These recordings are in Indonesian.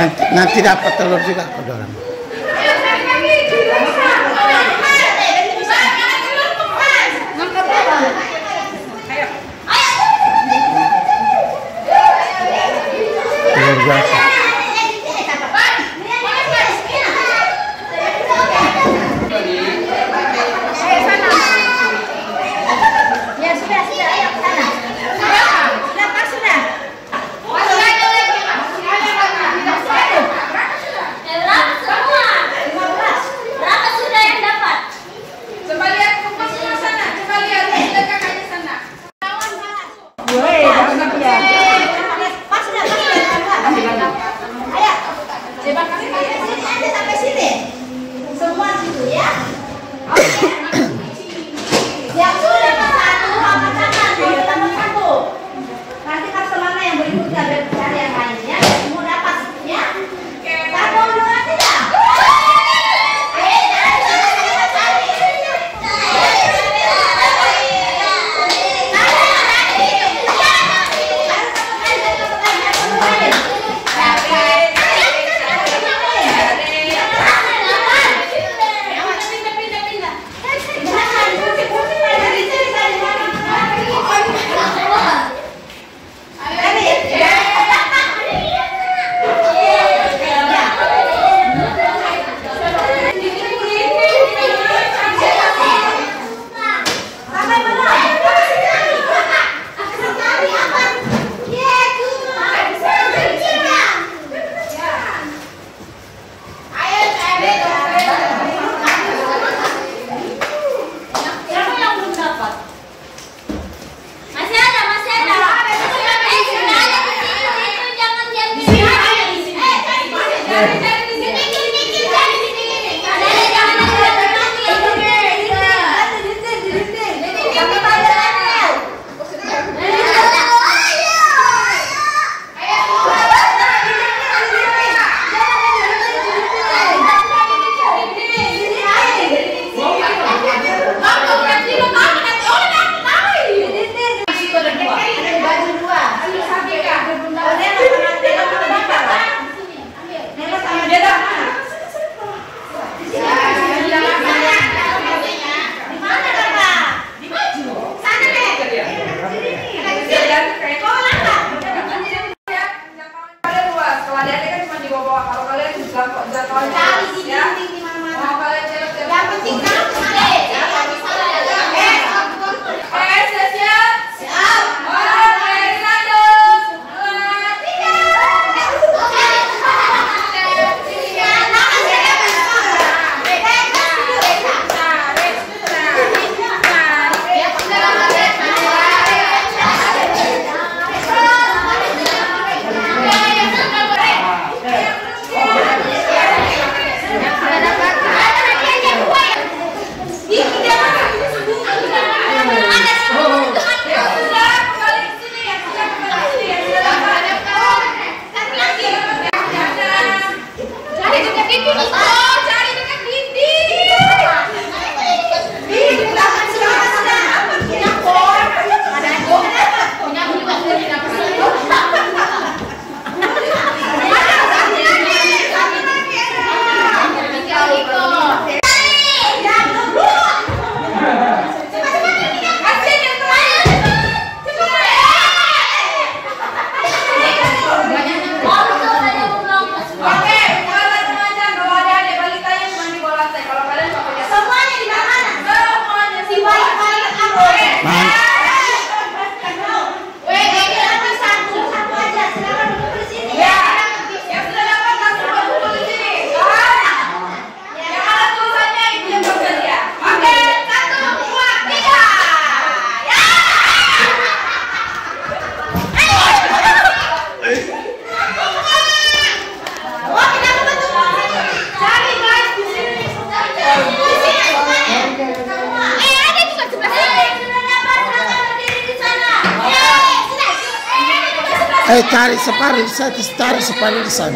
Nanti dapat telur juga kok orang. Telur biasa. Cari separuh, saya cari separuh di sana.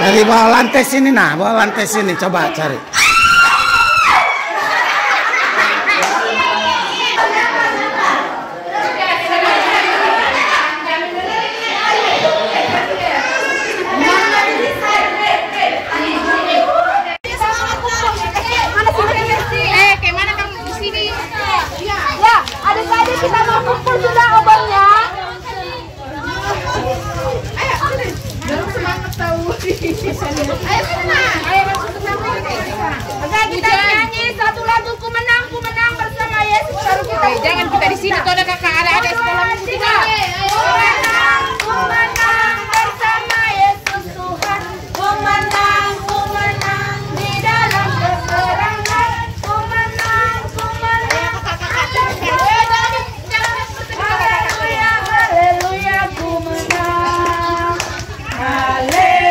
Dari bawah lantai sini nah, bawah lantai sini coba cari. Kemana kamu di sini? Ya, adik-adik kita mau kumpul sudah obongnya. Ayo, semangat tahu. Ayo senang. Ayo langsung ke sana. Oke, kita nyanyi satu lagu ku menang bersama Yesus. Baru kita. Jangan kita di sini. Tuh ada kakak, ada sekolah musik juga. Ku menang bersama Yesus Tuhan. Ku menang di dalam peperangan. Ku menang. Haleluya, haleluya, ku menang. Haleluya.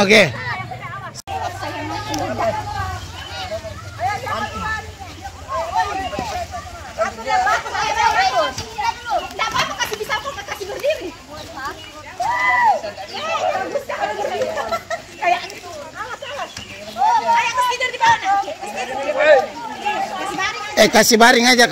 Oke. Kasih baring aja.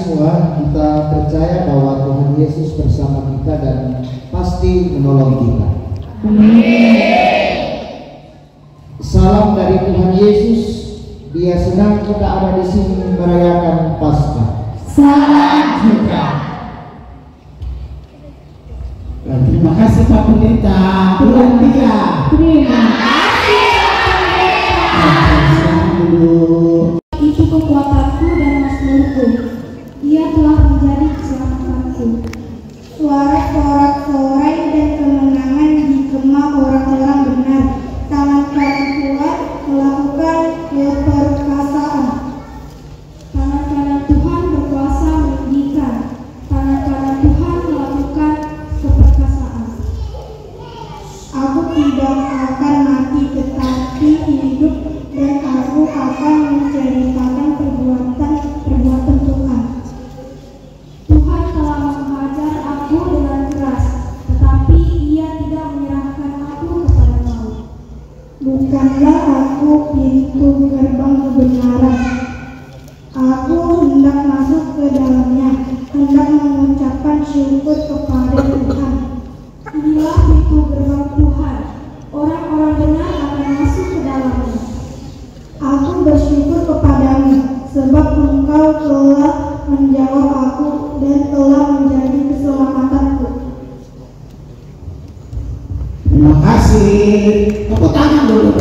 semua kita percaya bahwa Tuhan Yesus bersama kita dan pasti menolong kita. Salam dari Tuhan Yesus. Dia senang kita ada di sini merayakan Paskah. Salam juga. Terima kasih Pak Pendeta. Terima kasih. Itu kekuatanku dan mazmurku. Ia telah menjadi keselamatanku. Sorak-sorai dan kemenangan digema orang-orang benar. Tangan kanan kuat melakukan keperkasaan. Tangan kanan Tuhan berkuasa merugikan. Tangan kanan Tuhan melakukan keperkasaan. Aku tidak akan mati tetapi hidup, dan aku akan menceritakan perbuatan Tuhan. Tuhan telah menghajar aku dengan keras, tetapi Ia tidak menyerahkan aku kepada maut. Bukanlah aku pintu gerbang kebenaran. Aku hendak masuk ke dalamnya, hendak mengucapkan syukur kepada Tuhan. Inilah pintu gerbang Tuhan. Orang-orang benar akan masuk ke dalamnya. Aku bersyukur kepadamu, sebab Engkau telah menjawab aku dan telah menjadi keselamatanku. Terima kasih. Tepuk tangan dulu.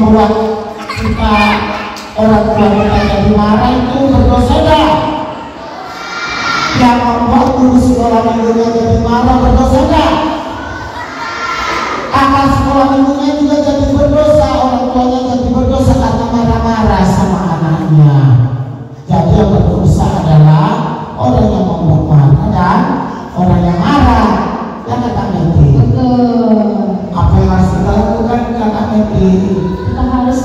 membuat kita orang tua kita jadi marah itu berdosa dah. Yang membuat guru sekolah minggunya jadi marah berdosa dah. Anak sekolah minggunya juga jadi berdosa, orang tuanya jadi berdosa karena marah-marah sama anaknya. Jadi yang berdosa adalah orang yang membuat marah dan orang yang marah. Ya kata Meti. Betul. Apa yang harus kita lakukan kata Meti? Kita harus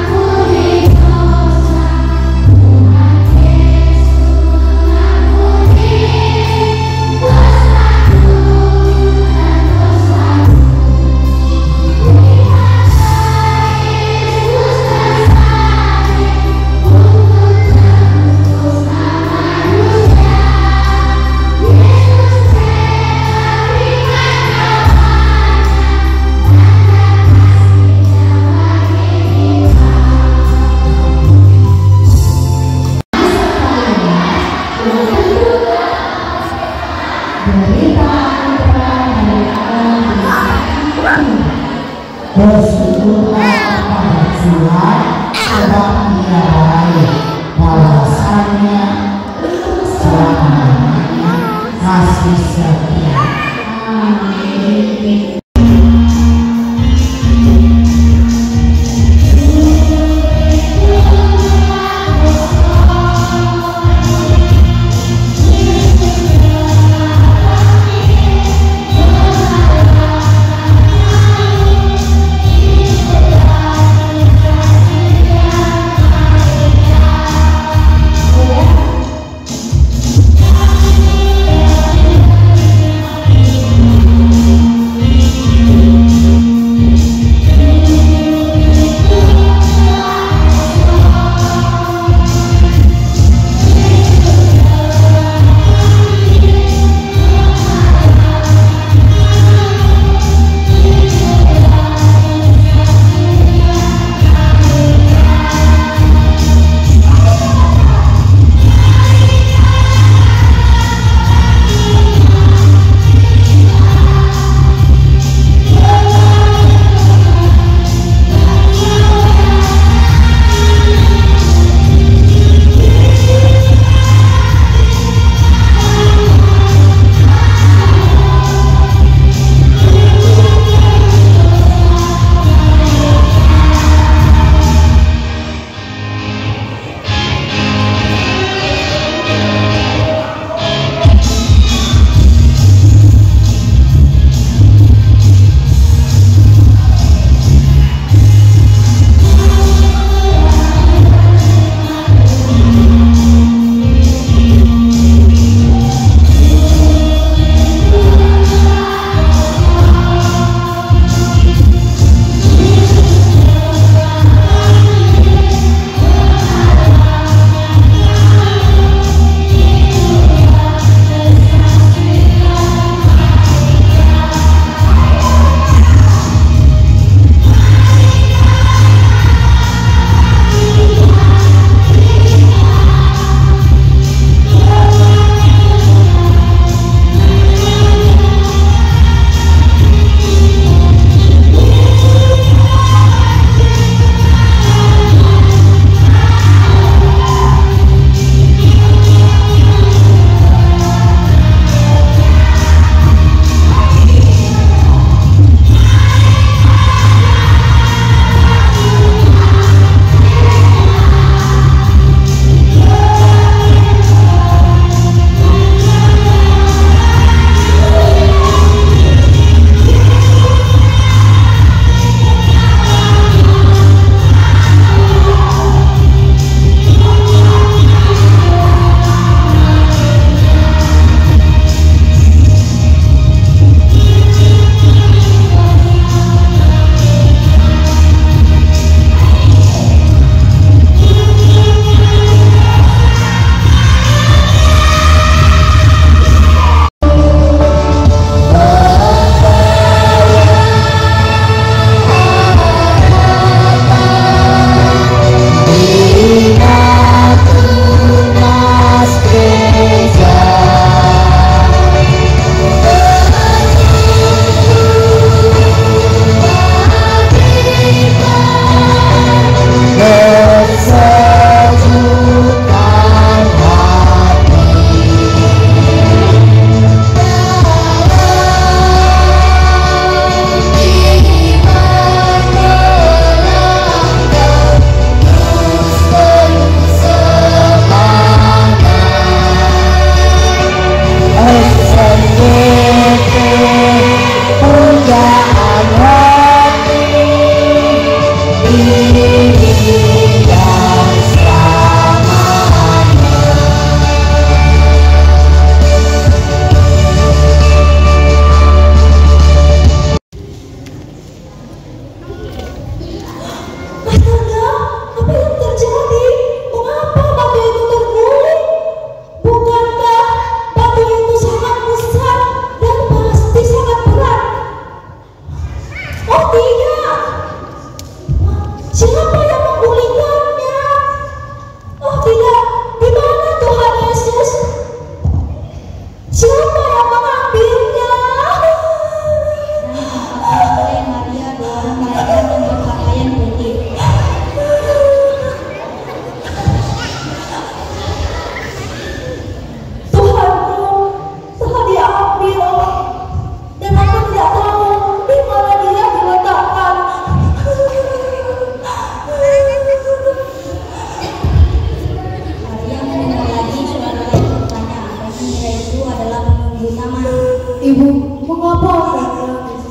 Aku ya baik, balasannya selamanya kasih setia. Amin.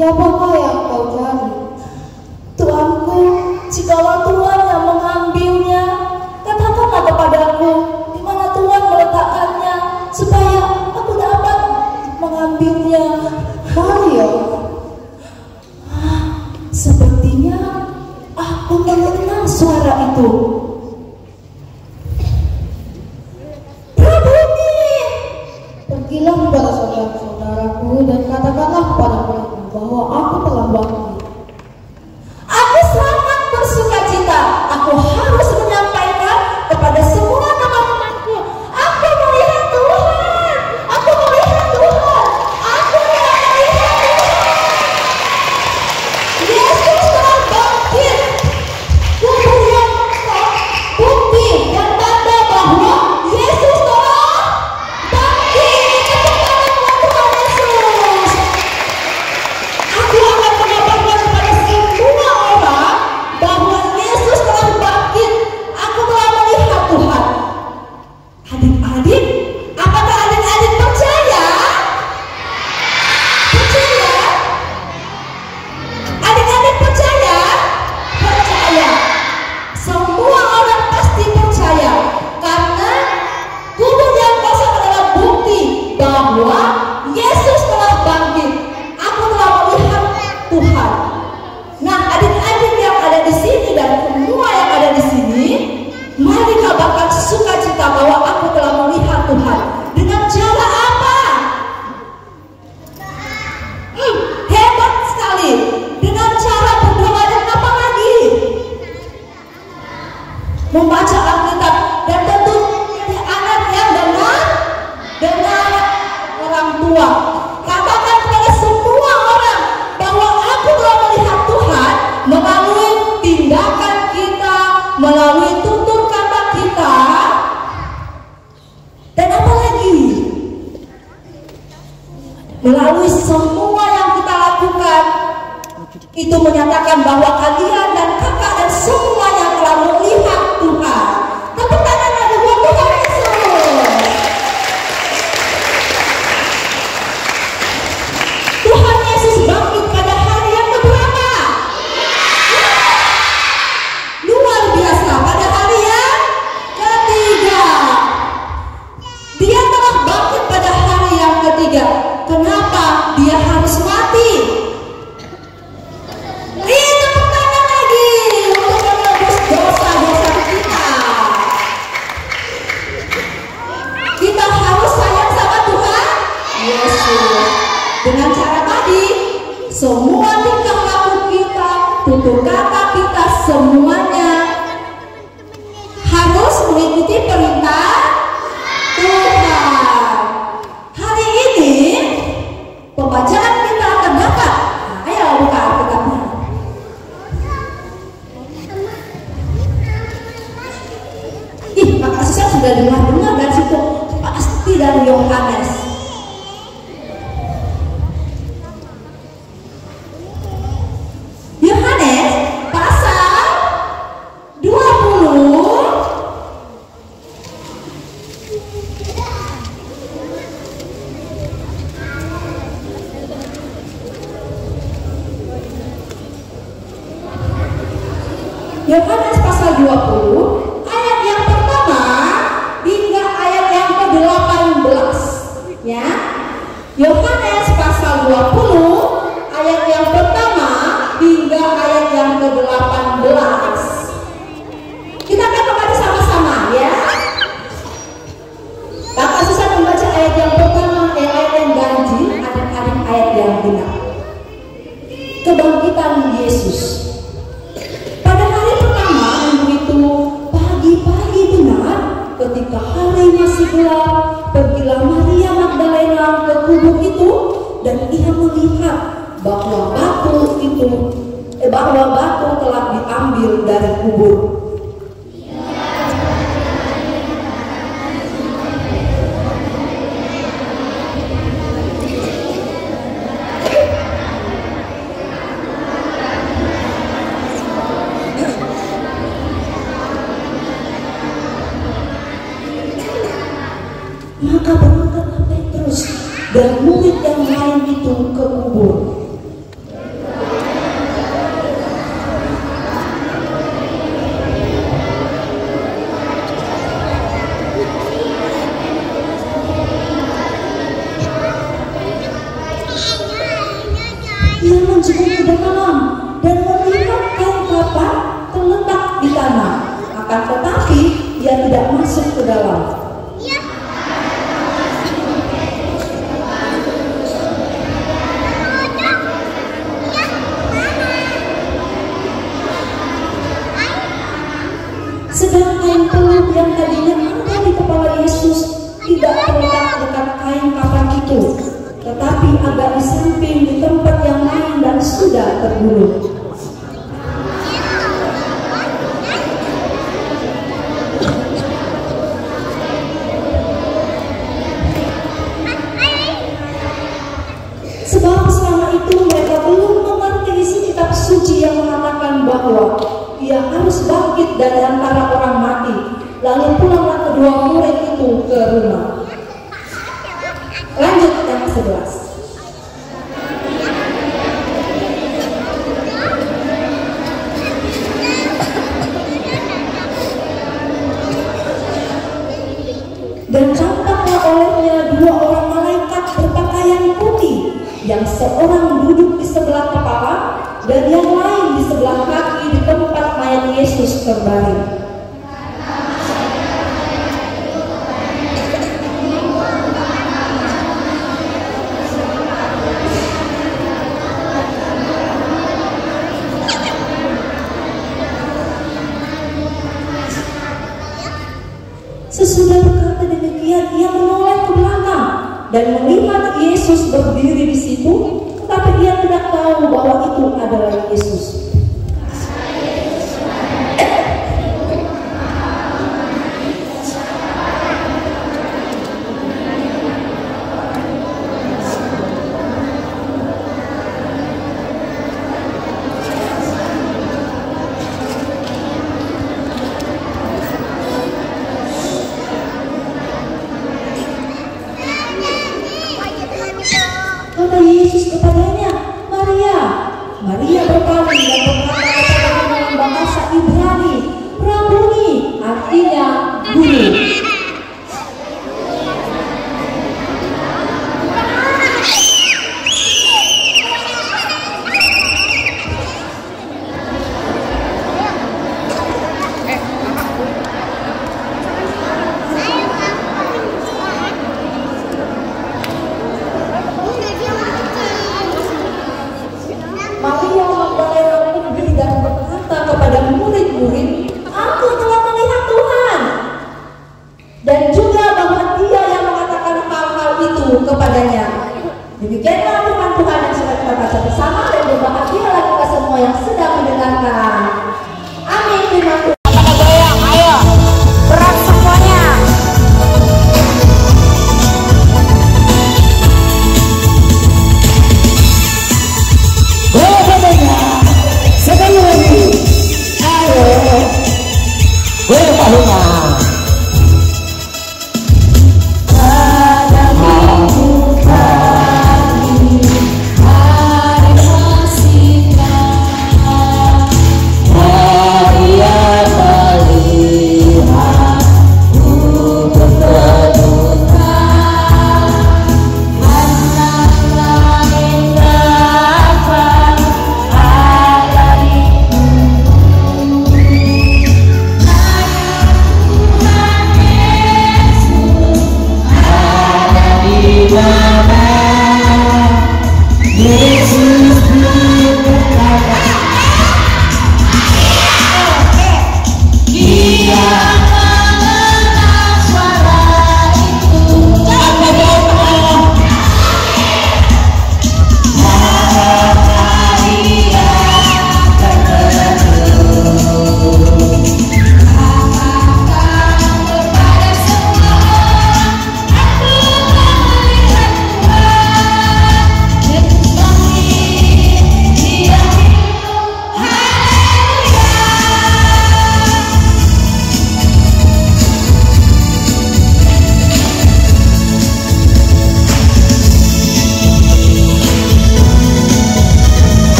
siapakah yang kau cari? Tuanku, jikalau Tuhan yang mengambilnya, katakanlah kepadaku di mana Tuhan meletakkannya, supaya aku dapat mengambilnya. Maria, Sepertinya aku mengenal suara itu. Prabumi, pergilah kepada saudara-saudaraku dan katakanlah kepada mereka bahwa aku telah bangkit. aku sangat bersuka cita. Aku harus menyampaikan kepada semua teman-temanku. Aku melihat Tuhan. Aku melihat Tuhan. Aku melihat Tuhan. Yesus telah bangkit. Kubur yang kosong, bukti dan tanda bahwa Yesus telah bangkit. Tepuk tangan buat Tuhan Yesus. Aku akan mengabarkan kepada semua orang bahwa Yesus telah bangkit. Aku telah melihat Tuhan. Adik-adik, apakah adik-adik percaya? Percaya? Adik-adik percaya? Percaya. Semua orang pasti percaya karena kubur yang kosong adalah bukti bahwa Yesus telah bangkit. Aku telah melihat Tuhan. Nah, adik-adik yang ada di sini dan semua yang ada di sini, mari kabarkan sukacita bahwa aku telah melihat Tuhan. Dengan cara apa? Hebat sekali. Dengan cara berdoa dan apa lagi? Membaca Alkitab dan tentu menjadi anak yang dengan orang tua. Katakan kepada semua orang bahwa aku telah melihat Tuhan melalui tindakan kita, melalui tutur kata kita, dan apa lagi? Melalui semua yang kita lakukan, itu menyatakan bahwa kalian dan kakak dan semuanya telah melihat Tuhan. Tepuk tangan lagi buat Tuhan Yesus. Tuhan Yesus bangkit pada hari yang keberapa? Luar biasa, pada hari yang ketiga. Dia telah bangkit pada hari yang ketiga. Kenapa dia harus mati? Tepuk tangan lagi untuk menebus dosa-dosa kita. Kita harus sayang sama Tuhan Yesus. Dengan cara tadi, semua tingkah laku kita, tutur kata kita, semuanya harus mengikuti perintah Tuhan. Hari ini pembacaan kita akan dapat. Ayo buka Alkitabnya. Makasih, saya sudah dengar dari situ. Pasti dari Yohanes. Yohanes pasal 20 Yohanes pasal 20 ayat yang pertama hingga ayat yang ke-18 ya. Yohanes pasal 20 ayat yang pertama hingga ayat yang ke-18. Kita akan membaca sama-sama ya. Kakak susah membaca ayat yang pertama, ayat yang ganjil, adik-adik ayat yang genap. Kebangkitan Yesus. Pada hari pertama minggu itu, pagi-pagi benar, ketika hari masih gelap, pergilah Maria Magdalena ke kubur itu dan ia melihat bahwa batu telah diambil dari kubur. Maka berangkatlah Petrus dan murid yang lain itu ke kubur. ia tidak masuk ke dalam. Sedang kain peluh yang tadinya ada di kepala Yesus tidak terletak dekat kain kapan itu, tetapi agak di samping di tempat yang lain dan sudah tergulung. Sebab selama itu mereka belum mengerti isi kitab suci yang mengatakan bahwa ia harus bangkit dari antara orang mati. Lalu pulanglah kedua murid itu ke rumah. Lanjut yang ke-11. Dan tampaklah olehnya dua orang malaikat berpakaian putih, yang seorang duduk di sebelah kepala dan yang lain di sebelah kaki di tempat mayat Yesus terbaring. Sesudah berkata demikian, ia menoleh ke belakang dan melihat Yesus berdiri di situ, tetapi ia tidak tahu bahwa itu adalah Yesus. Kata Yesus kepadanya, Maria. Maria berpaling dan berkata kepadanya dalam bahasa Ibrani, Rabuni, artinya guru. Maria Magdalena pergi dan berkata kepada murid-murid, aku telah melihat Tuhan. Dan juga bahwa dia yang mengatakan hal-hal itu kepadanya. Demikianlah firman Tuhan yang sudah kita baca bersama, dan berbahagialah kita semua yang sedang mendengarkan. Amin. Firman Tuhan. Goyang, ayo. Berat semuanya. Sekali lagi, ayo, berbahagia. Maria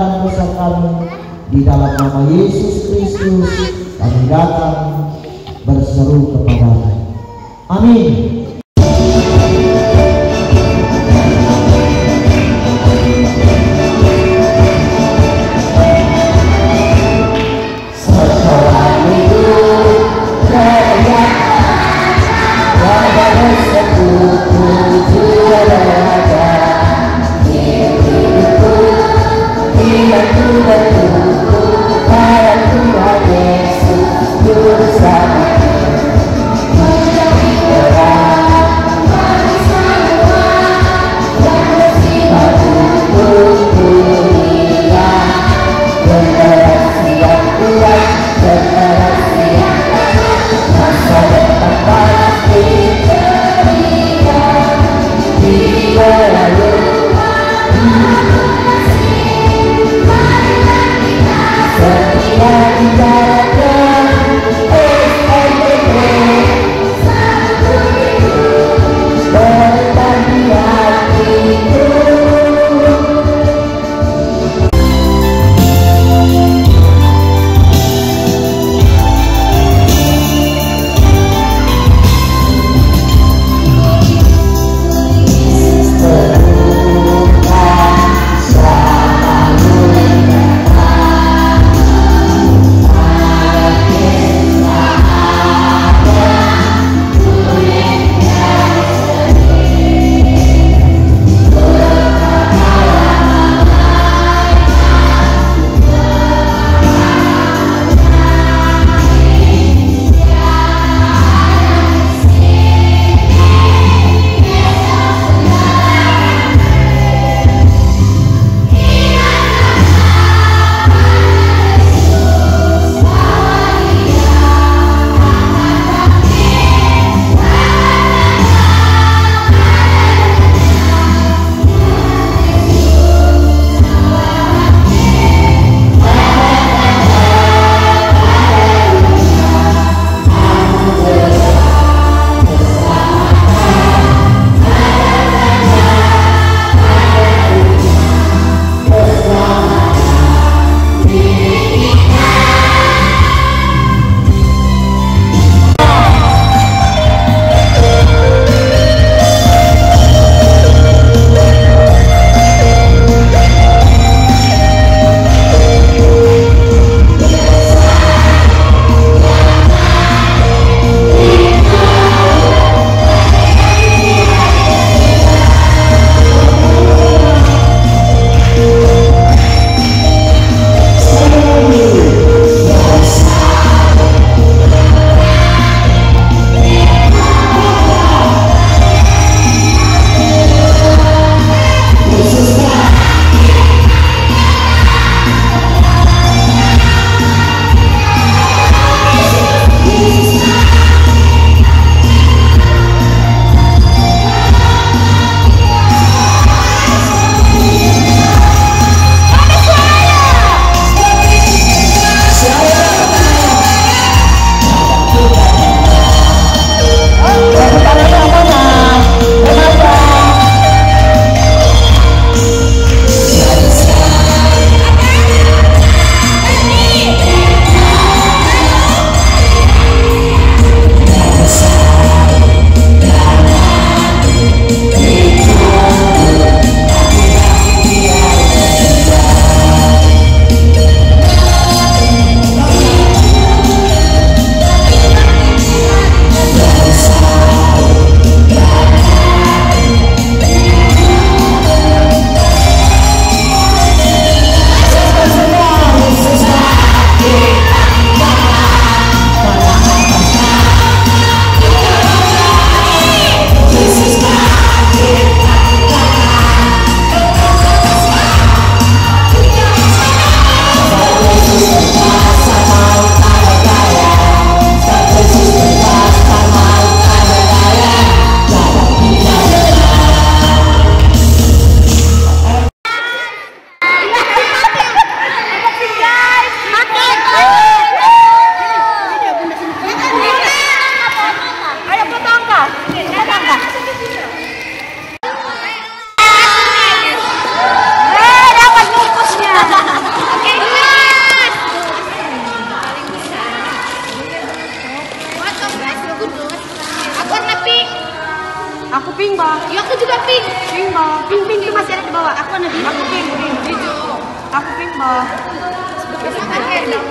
mengampuni dosa kami. Di dalam nama Yesus Kristus kami datang berseru kepada-Mu. Amin. Marilah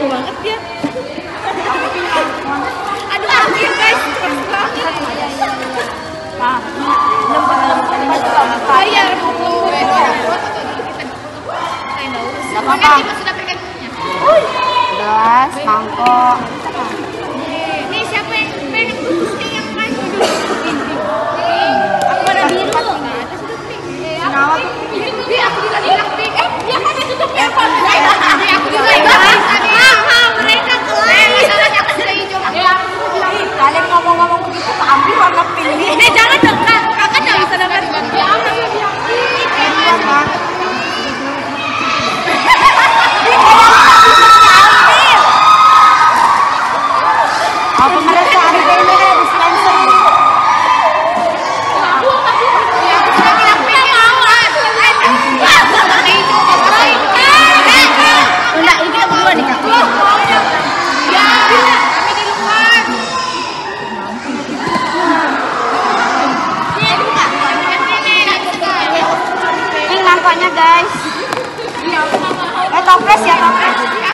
banget dia. Aduh, ambil guys. Bayar buku. Gelas, mangkok. Nih siapa yang pengen bungkus nih yang main dulu? Aku ada biru. Kenapa? Ini aku juga bilang pink. Dia kan tutupnya apa? Aku juga bilang. Mereka masalahnya aku sudah hijau. Kalian ngomong-ngomong begitu, ambil warna pink nih. Jangan dong, kakak nggak bisa dapat. Ya ampun. Apa mereka ada ini dispenser ini? Aku sudah bilang pink mau. Enggak, ini yang kedua nih, Kak. Ya, kami di luar. Ini nampaknya, guys. Toples ya, toples.